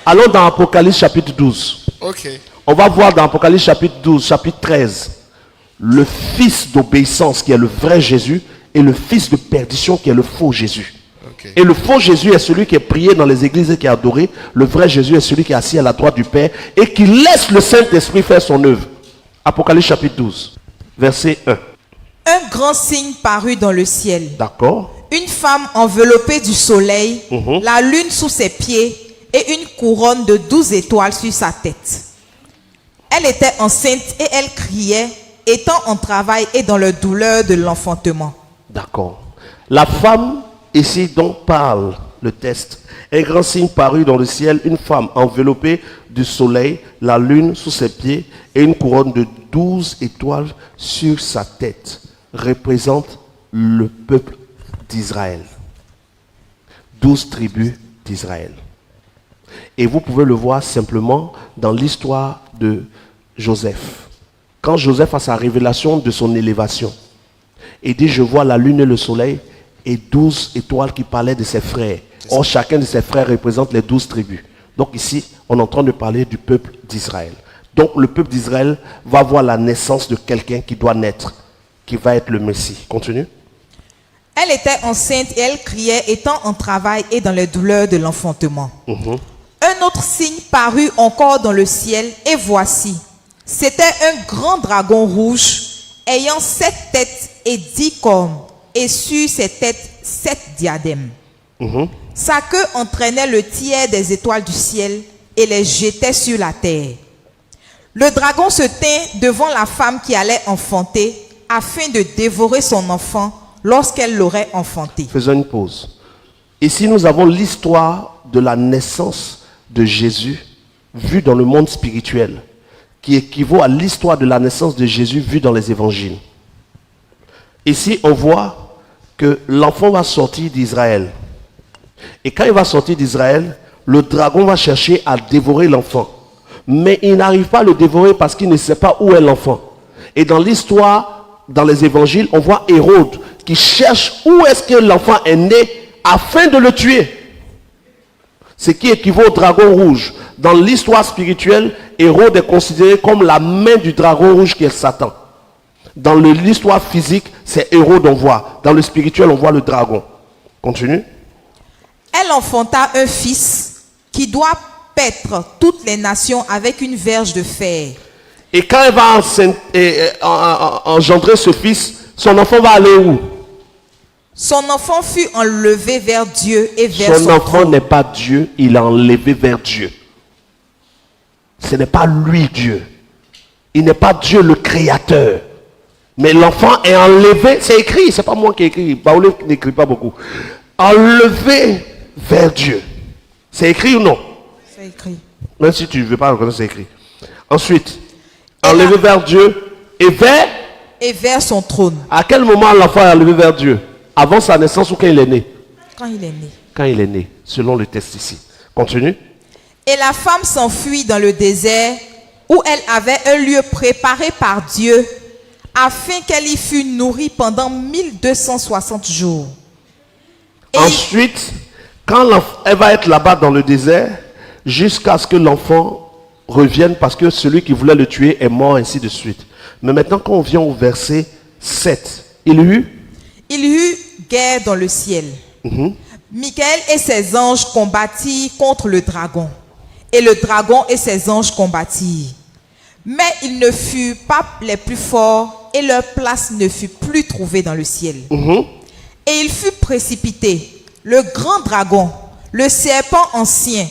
Allons dans Apocalypse chapitre 12. Okay. On va voir dans Apocalypse chapitre 12, chapitre 13, le fils d'obéissance qui est le vrai Jésus et le fils de perdition qui est le faux Jésus. Okay. Et le faux Jésus est celui qui est prié dans les églises et qui est adoré. Le vrai Jésus est celui qui est assis à la droite du Père et qui laisse le Saint-Esprit faire son œuvre. Apocalypse chapitre 12, verset 1. Un grand signe parut dans le ciel. D'accord. Une femme enveloppée du soleil, la lune sous ses pieds et une couronne de 12 étoiles sur sa tête. Elle était enceinte et elle criait, étant en travail et dans la douleur de l'enfantement. D'accord. La femme, ici dont parle le texte, un grand signe parut dans le ciel, une femme enveloppée du soleil, la lune sous ses pieds et une couronne de 12 étoiles sur sa tête, représente le peuple d'Israël. 12 tribus d'Israël. Et vous pouvez le voir simplement dans l'histoire de Joseph. Quand Joseph a sa révélation de son élévation, il dit, je vois la lune et le soleil et 12 étoiles qui parlaient de ses frères. Or, chacun de ses frères représente les 12 tribus. Donc ici, on est en train de parler du peuple d'Israël. Donc le peuple d'Israël va voir la naissance de quelqu'un qui doit naître, qui va être le Messie. Continue. Elle était enceinte et elle criait, étant en travail et dans les douleurs de l'enfantement. Un autre signe parut encore dans le ciel, et voici, c'était un grand dragon rouge, ayant 7 têtes et 10 cornes, et sur ses têtes 7 diadèmes. Sa queue entraînait le tiers des étoiles du ciel et les jetait sur la terre. Le dragon se tint devant la femme qui allait enfanter, afin de dévorer son enfant lorsqu'elle l'aurait enfanté. Faisons une pause. Ici, nous avons l'histoire de la naissance de Jésus vue dans le monde spirituel, qui équivaut à l'histoire de la naissance de Jésus vue dans les évangiles. Ici, on voit que l'enfant va sortir d'Israël. Et quand il va sortir d'Israël, le dragon va chercher à dévorer l'enfant. Mais il n'arrive pas à le dévorer parce qu'il ne sait pas où est l'enfant. Et dans l'histoire, dans les évangiles, on voit Hérode qui cherche où est-ce que l'enfant est né afin de le tuer. Ce qui équivaut au dragon rouge. Dans l'histoire spirituelle, Hérode est considéré comme la main du dragon rouge qui est Satan. Dans l'histoire physique, c'est Hérode on voit. Dans le spirituel, on voit le dragon. Continue. Elle enfanta un fils qui doit paître toutes les nations avec une verge de fer. Et quand elle va engendrer ce fils, son enfant va aller où? Son enfant fut enlevé vers Dieu et vers son Son enfant trône. n'est pas Dieu, il est enlevé vers Dieu. Ce n'est pas lui Dieu. Il n'est pas Dieu le créateur. Mais l'enfant est enlevé, c'est écrit, c'est pas moi qui ai écrit, Paul n'écrit pas beaucoup. Enlevé vers Dieu. C'est écrit ou non? C'est écrit. Même si tu ne veux pas reconnaître, c'est écrit. Ensuite, enlevé vers Dieu et vers son trône. À quel moment l'enfant est enlevé vers Dieu? Avant sa naissance ou quand il est né? Quand il est né. Quand il est né, selon le texte ici. Continue. Et la femme s'enfuit dans le désert où elle avait un lieu préparé par Dieu afin qu'elle y fût nourrie pendant 1260 jours. Et ensuite, quand elle va être là-bas dans le désert, jusqu'à ce que l'enfant revienne parce que celui qui voulait le tuer est mort, ainsi de suite. Mais maintenant, quand on vient au verset 7, il y eut guerre dans le ciel. Michael et ses anges combattirent contre le dragon. Et le dragon et ses anges combattirent. Mais ils ne furent pas les plus forts et leur place ne fut plus trouvée dans le ciel. Et il fut précipité, le grand dragon, le serpent ancien,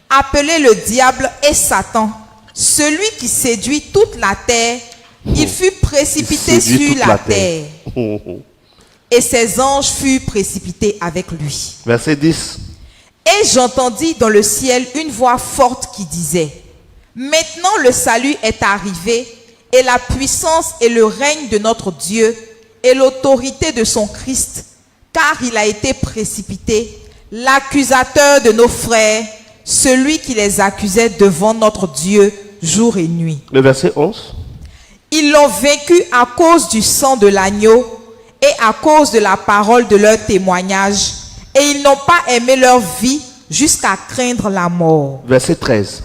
appelé le diable et Satan, celui qui séduit toute la terre, il fut précipité sur la terre. Et ses anges furent précipités avec lui. Verset 10. Et j'entendis dans le ciel une voix forte qui disait, maintenant le salut est arrivé, et la puissance et le règne de notre Dieu, et l'autorité de son Christ, car il a été précipité, l'accusateur de nos frères, celui qui les accusait devant notre Dieu jour et nuit. Le verset 11. Ils l'ont vaincu à cause du sang de l'agneau et à cause de la parole de leur témoignage, et ils n'ont pas aimé leur vie jusqu'à craindre la mort. Verset 13.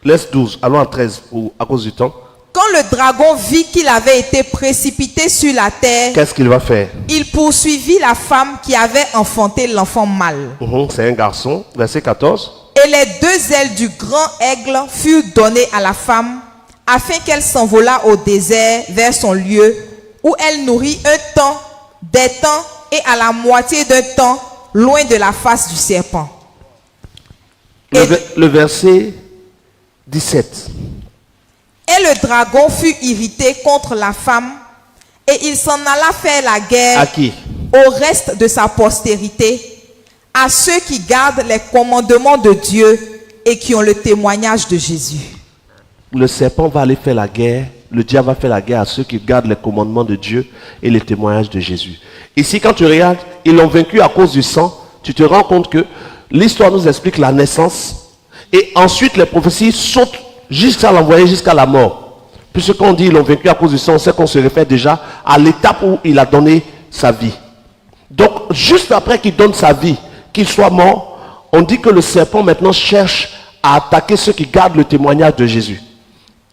Laisse 12. Allons à 13 à cause du temps. Quand le dragon vit qu'il avait été précipité sur la terre, Qu'est-ce qu'il va faire? il poursuivit la femme qui avait enfanté l'enfant mâle. C'est un garçon. Verset 14. Et les 2 ailes du grand aigle furent données à la femme, afin qu'elle s'envolât au désert vers son lieu, où elle nourrit un temps, des temps, et à la moitié d'un temps, loin de la face du serpent. Le verset 17. Et le dragon fut irrité contre la femme, et il s'en alla faire la guerre À qui? au reste de sa postérité, à ceux qui gardent les commandements de Dieu et qui ont le témoignage de Jésus. Le serpent va aller faire la guerre. Le diable va faire la guerre à ceux qui gardent les commandements de Dieu et les témoignages de Jésus. Ici, quand tu regardes, ils l'ont vaincu à cause du sang. Tu te rends compte que l'histoire nous explique la naissance. Et ensuite, les prophéties sautent jusqu'à l'envoyer jusqu'à la mort. Puisque quand on dit ils l'ont vaincu à cause du sang, on sait qu'on se réfère déjà à l'étape où il a donné sa vie. Donc, juste après qu'il donne sa vie, qu'il soit mort, on dit que le serpent maintenant cherche à attaquer ceux qui gardent le témoignage de Jésus.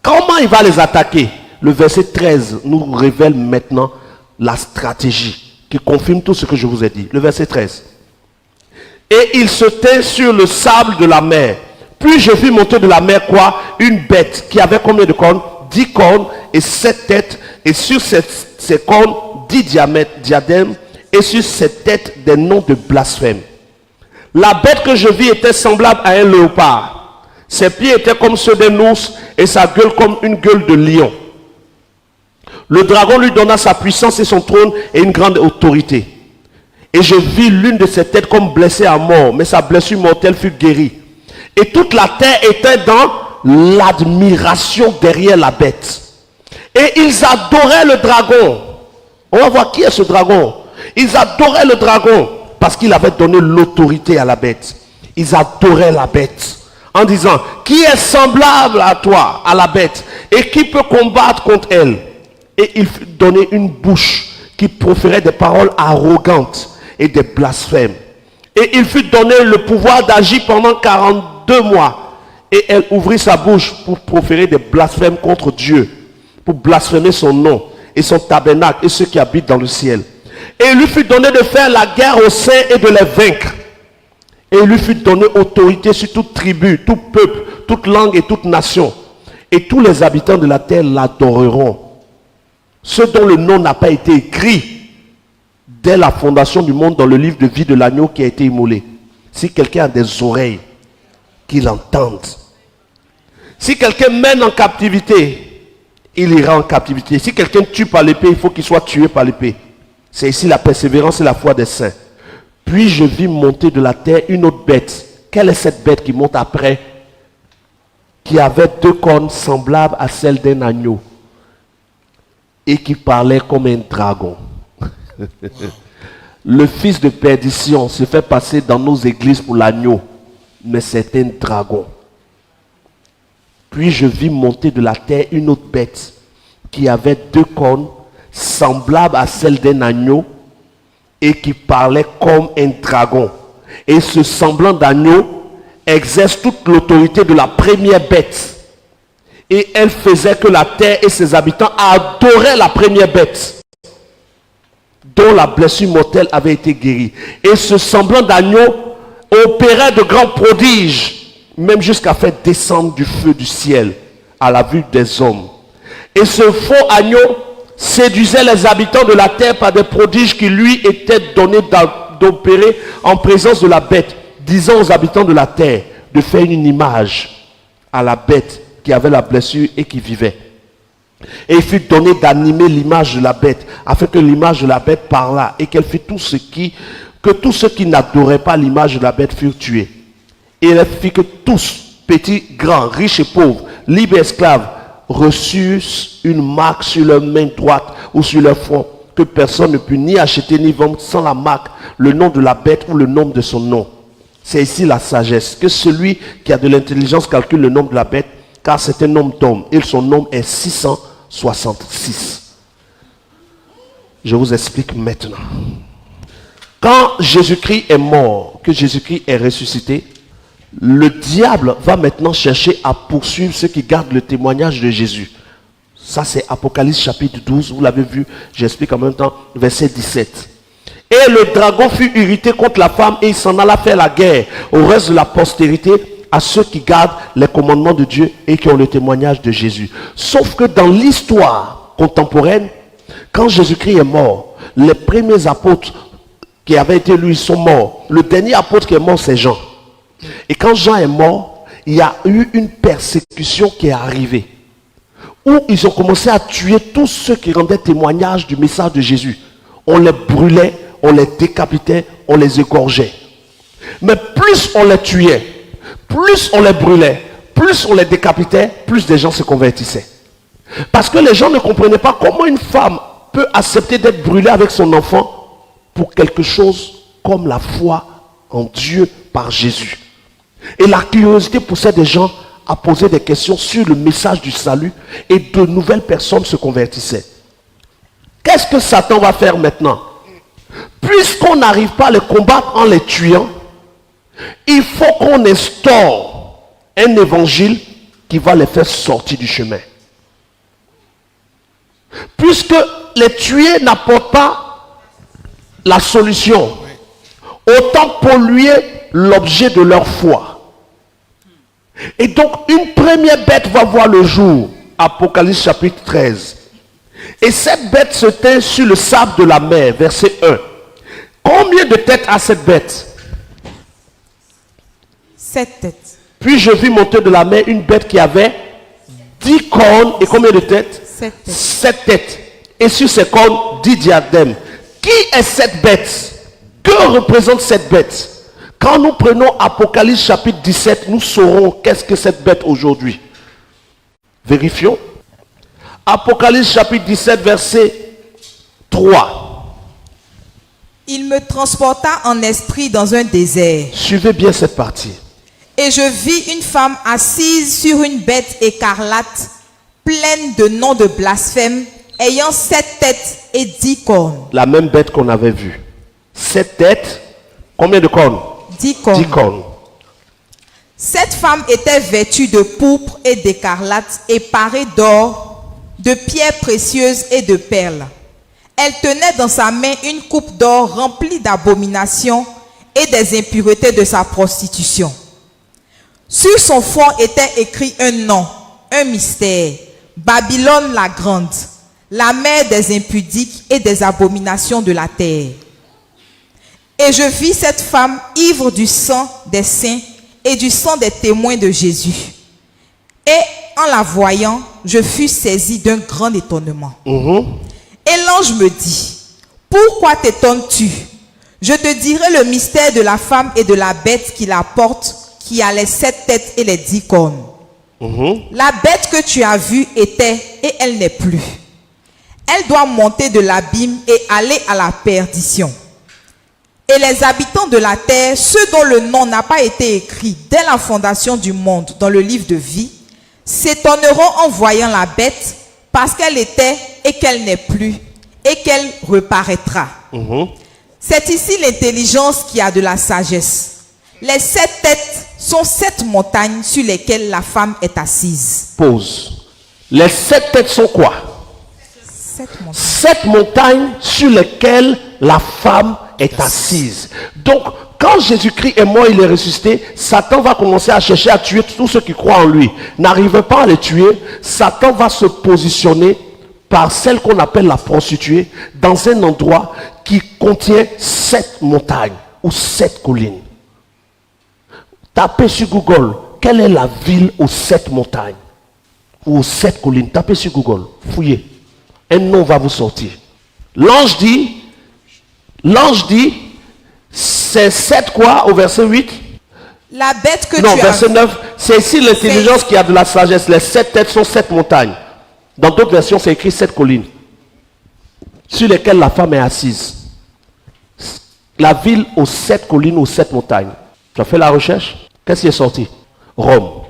Comment il va les attaquer? Le verset 13 nous révèle maintenant la stratégie qui confirme tout ce que je vous ai dit. Le verset 13. Et il se tint sur le sable de la mer. Puis je vis monter de la mer quoi? Une bête qui avait combien de cornes? 10 cornes et 7 têtes. Et sur ces cornes, 10 diadèmes. Et sur ces têtes, des noms de blasphème. La bête que je vis était semblable à un léopard. Ses pieds étaient comme ceux d'un ours et sa gueule comme une gueule de lion. Le dragon lui donna sa puissance et son trône et une grande autorité. Et je vis l'une de ses têtes comme blessée à mort, mais sa blessure mortelle fut guérie. Et toute la terre était dans l'admiration derrière la bête. Et ils adoraient le dragon. On va voir qui est ce dragon. Ils adoraient le dragon parce qu'il avait donné l'autorité à la bête. Ils adoraient la bête en disant, qui est semblable à toi, à la bête, et qui peut combattre contre elle? Et il fut donné une bouche qui proférait des paroles arrogantes et des blasphèmes. Et il fut donné le pouvoir d'agir pendant 42 mois. Et elle ouvrit sa bouche pour proférer des blasphèmes contre Dieu, pour blasphémer son nom et son tabernacle et ceux qui habitent dans le ciel. Et il lui fut donné de faire la guerre aux saints et de les vaincre. Et il lui fut donné autorité sur toute tribu, tout peuple, toute langue et toute nation. Et tous les habitants de la terre l'adoreront. Ceux dont le nom n'a pas été écrit dès la fondation du monde dans le livre de vie de l'agneau qui a été immolé. Si quelqu'un a des oreilles, qu'il entende. Si quelqu'un mène en captivité, il ira en captivité. Si quelqu'un tue par l'épée, il faut qu'il soit tué par l'épée. C'est ici la persévérance et la foi des saints. Puis je vis monter de la terre une autre bête. Quelle est cette bête qui monte après? Qui avait 2 cornes semblables à celles d'un agneau. Et qui parlait comme un dragon. Le fils de perdition se fait passer dans nos églises pour l'agneau. Mais c'est un dragon. Puis je vis monter de la terre une autre bête. Qui avait 2 cornes semblables à celles d'un agneau. Et qui parlait comme un dragon. Et ce semblant d'agneau exerce toute l'autorité de la première bête. Et elle faisait que la terre et ses habitants adoraient la première bête, dont la blessure mortelle avait été guérie. Et ce semblant d'agneau opérait de grands prodiges, même jusqu'à faire descendre du feu du ciel à la vue des hommes. Et ce faux agneau séduisait les habitants de la terre par des prodiges qui lui étaient donnés d'opérer en présence de la bête, disant aux habitants de la terre de faire une image à la bête qui avait la blessure et qui vivait. Et il fut donné d'animer l'image de la bête, afin que l'image de la bête parlât et qu'elle fit que tous ceux qui n'adoraient pas l'image de la bête furent tués. Et elle fit que tous, petits, grands, riches et pauvres, libres et esclaves, reçurent une marque sur leur main droite ou sur leur front, que personne ne put ni acheter ni vendre sans la marque, le nom de la bête ou le nom de son nom. C'est ici la sagesse, que celui qui a de l'intelligence calcule le nom de la bête, car c'est un nombre d'hommes, et son nombre est 666. Je vous explique maintenant. Quand Jésus-Christ est mort, que Jésus-Christ est ressuscité, Le diable va maintenant chercher à poursuivre ceux qui gardent le témoignage de Jésus. Ça, c'est Apocalypse chapitre 12. Vous l'avez vu, j'explique en même temps, verset 17. Et le dragon fut irrité contre la femme et il s'en alla faire la guerre au reste de la postérité, à ceux qui gardent les commandements de Dieu et qui ont le témoignage de Jésus. Sauf que dans l'histoire contemporaine, quand Jésus-Christ est mort, les premiers apôtres qui avaient été lui sont morts. Le dernier apôtre qui est mort, c'est Jean. Et quand Jean est mort, il y a eu une persécution qui est arrivée, où ils ont commencé à tuer tous ceux qui rendaient témoignage du message de Jésus. On les brûlait, on les décapitait, on les égorgeait. Mais plus on les tuait, plus on les brûlait, plus on les décapitait, plus des gens se convertissaient. Parce que les gens ne comprenaient pas comment une femme peut accepter d'être brûlée avec son enfant pour quelque chose comme la foi en Dieu par Jésus. Et la curiosité poussait des gens à poser des questions sur le message du salut et de nouvelles personnes se convertissaient. Qu'est-ce que Satan va faire maintenant? Puisqu'on n'arrive pas à les combattre en les tuant, il faut qu'on instaure un évangile qui va les faire sortir du chemin. Puisque les tuer n'apportent pas la solution, autant polluer l'objet de leur foi. Et donc une première bête va voir le jour, Apocalypse chapitre 13. Et cette bête se tint sur le sable de la mer, verset 1. Combien de têtes a cette bête? 7 têtes. Puis je vis monter de la mer une bête qui avait 10 cornes et combien de têtes? 7 têtes. 7 têtes. Et sur ces cornes, 10 diadèmes. Qui est cette bête? Que représente cette bête? Quand nous prenons Apocalypse chapitre 17, nous saurons qu'est-ce que cette bête aujourd'hui. Vérifions. Apocalypse chapitre 17, verset 3. Il me transporta en esprit dans un désert. Suivez bien cette partie. Et je vis une femme assise sur une bête écarlate, pleine de noms de blasphème, ayant 7 têtes et 10 cornes. La même bête qu'on avait vue. 7 têtes, combien de cornes? 10 cornes. 10 cornes. Cette femme était vêtue de pourpre et d'écarlate et parée d'or, de pierres précieuses et de perles. Elle tenait dans sa main une coupe d'or remplie d'abominations et des impuretés de sa prostitution. Sur son front était écrit un nom, un mystère, Babylone la grande, la mère des impudiques et des abominations de la terre. Et je vis cette femme ivre du sang des saints et du sang des témoins de Jésus. Et en la voyant, je fus saisi d'un grand étonnement. Et l'ange me dit, pourquoi t'étonnes-tu? Je te dirai le mystère de la femme et de la bête qui la porte, qui a les 7 têtes et les 10 cornes. La bête que tu as vue était, et elle n'est plus. Elle doit monter de l'abîme et aller à la perdition. Et les habitants de la terre, ceux dont le nom n'a pas été écrit dès la fondation du monde dans le livre de vie, s'étonneront en voyant la bête parce qu'elle était et qu'elle n'est plus et qu'elle reparaîtra. C'est ici l'intelligence qui a de la sagesse. Les 7 têtes sont 7 montagnes sur lesquelles la femme est assise. Pause. Les 7 têtes sont quoi? 7 montagnes sur lesquelles la femme est assise. Donc, quand Jésus-Christ est mort, il est ressuscité, Satan va commencer à chercher à tuer tous ceux qui croient en lui. N'arrive pas à les tuer, Satan va se positionner par celle qu'on appelle la prostituée dans un endroit qui contient 7 montagnes ou 7 collines. Tapez sur Google, quelle est la ville aux 7 montagnes ou aux 7 collines? Tapez sur Google, fouillez. Un nom va vous sortir. L'ange dit, c'est 7 quoi au verset 8? La bête que non, tu as... verset 9, c'est ici l'intelligence qui a de la sagesse. Les 7 têtes sont 7 montagnes. Dans d'autres versions, c'est écrit 7 collines sur lesquelles la femme est assise. La ville aux 7 collines, aux 7 montagnes. Tu as fait la recherche? Qu'est-ce qui est sorti? Rome.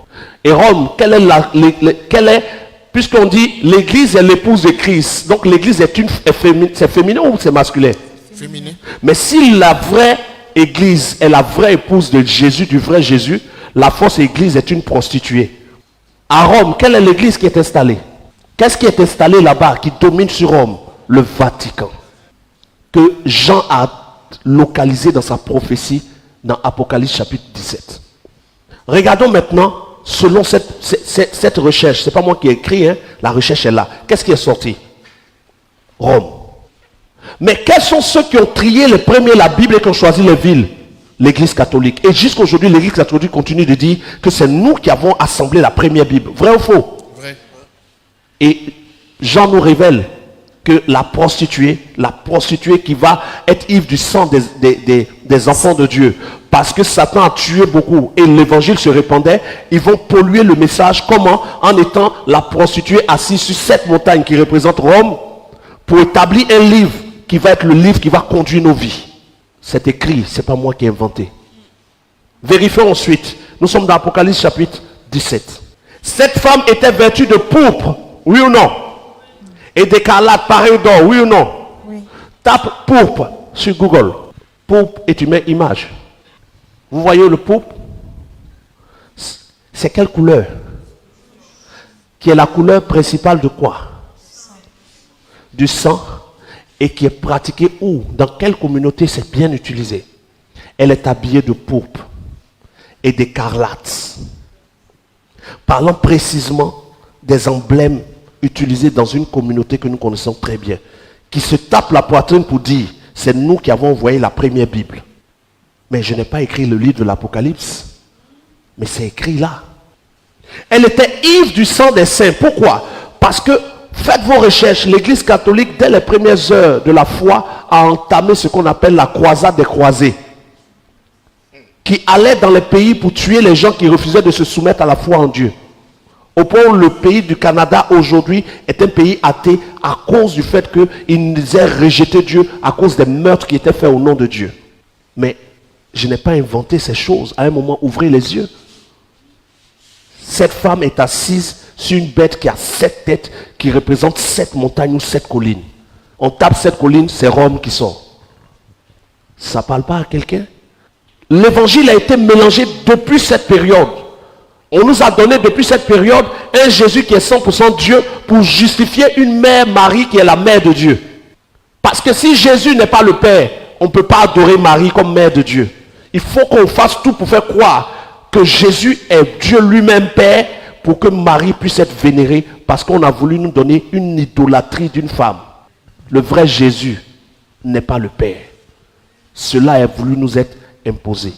Et Rome, quelle est puisqu'on dit l'église est l'épouse de Christ. Donc l'église c'est féminin ou c'est masculin? Féminin. Mais si la vraie église est la vraie épouse de Jésus, du vrai Jésus, la fausse église est une prostituée. À Rome, quelle est l'église qui est installée? Qu'est-ce qui est installé là-bas, qui domine sur Rome? Le Vatican. Que Jean a localisé dans sa prophétie dans Apocalypse chapitre 17. Regardons maintenant, selon cette recherche, c'est pas moi qui ai écrit, hein, la recherche est là. Qu'est-ce qui est sorti? Rome. Mais quels sont ceux qui ont trié les premiers la Bible et qui ont choisi les villes? L'église catholique. Et jusqu'à aujourd'hui, l'église catholique continue de dire que c'est nous qui avons assemblé la première Bible. Vrai ou faux? Vrai. Et Jean nous révèle que la prostituée qui va être ivre du sang des enfants de Dieu, parce que Satan a tué beaucoup et l'évangile se répandait, ils vont polluer le message. Comment? En étant la prostituée assise sur cette montagne qui représente Rome, pour établir un livre qui va être le livre qui va conduire nos vies. C'est écrit, c'est pas moi qui ai inventé. Vérifions ensuite. Nous sommes dans Apocalypse chapitre 17. Cette femme était vêtue de pourpre, oui ou non? Et d'écarlate pareil d'or, oui ou non? Oui. Tape pourpre sur Google. Pourpre et tu mets image. Vous voyez le pourpre? C'est quelle couleur? Qui est la couleur principale de quoi? Du sang. Et qui est pratiquée où? Dans quelle communauté c'est bien utilisé? Elle est habillée de pourpre et d'écarlate. Parlant précisément des emblèmes utilisés dans une communauté que nous connaissons très bien, qui se tape la poitrine pour dire, c'est nous qui avons envoyé la première Bible. Mais je n'ai pas écrit le livre de l'Apocalypse, mais c'est écrit là. Elle était ivre du sang des saints. Pourquoi? Parce que, faites vos recherches, l'église catholique, dès les premières heures de la foi, a entamé ce qu'on appelle la croisade des croisés, qui allait dans les pays pour tuer les gens qui refusaient de se soumettre à la foi en Dieu. Au point où le pays du Canada aujourd'hui est un pays athée à cause du fait qu'ils aient rejeté Dieu, à cause des meurtres qui étaient faits au nom de Dieu. Mais je n'ai pas inventé ces choses. À un moment, ouvrez les yeux. Cette femme est assise sur une bête qui a 7 têtes, qui représente 7 montagnes ou 7 collines. On tape 7 collines, c'est Rome qui sort. Ça ne parle pas à quelqu'un? L'évangile a été mélangé depuis cette période. On nous a donné depuis cette période un Jésus qui est 100% Dieu pour justifier une mère Marie qui est la mère de Dieu. Parce que si Jésus n'est pas le Père, on ne peut pas adorer Marie comme mère de Dieu. Il faut qu'on fasse tout pour faire croire que Jésus est Dieu lui-même Père, pour que Marie puisse être vénérée, parce qu'on a voulu nous donner une idolâtrie d'une femme. Le vrai Jésus n'est pas le Père. Cela a voulu nous être imposé.